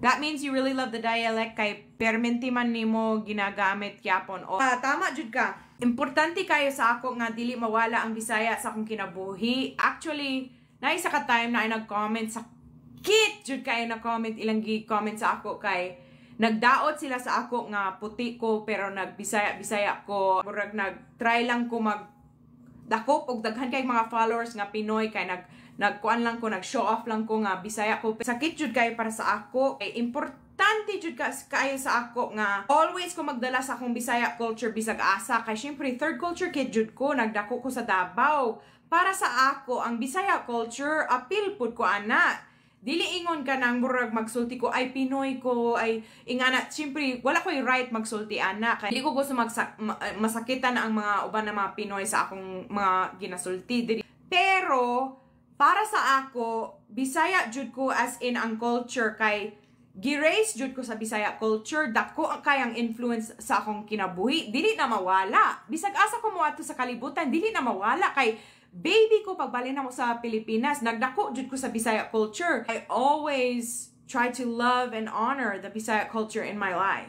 That means you really love the dialect kay permenti man nimo ginagamit yapon. O tama jud ka. Importante kayo sa ako nga dili mawala ang Bisaya sa akong kinabuhi. Actually, naisa ka time na ay nag-comment sa kit jud kayo na comment ilang gi-comment sa ako kay nagdaot sila sa ako nga puti ko pero nagbisaya-bisaya ko. Murag nag-try lang ko dakop og daghan kay mga followers nga Pinoy kay nagkuan lang ko, nag-show off lang ko nga Bisaya ko. Sakit jud kayo para sa ako. Kay importante jud kayo sa ako nga always ko magdala sa akong Bisaya culture bisag asa kay syempre third culture kid jud ko, nagdako ko sa Davao. Para sa ako ang Bisaya culture apil pud ko ana. Dili ingon ka nang murag magsulti ko ay Pinoy ko ay ingana syempre wala ko'y right magsulti ana kay dili ko gusto masakitan ang mga uban na mga Pinoy sa akong mga ginasulti. Pero para sa ako Bisaya jud ko as in ang culture kay gi-raise jud ko sa Bisaya culture, dako kay ang influence sa akong kinabuhi, dili na mawala. Bisag asa ko moadto sa kalibutan, dili na mawala kay baby ko pagbalin na mo sa Pilipinas, nagdako jud ko sa Bisaya culture. I always try to love and honor the Bisaya culture in my life.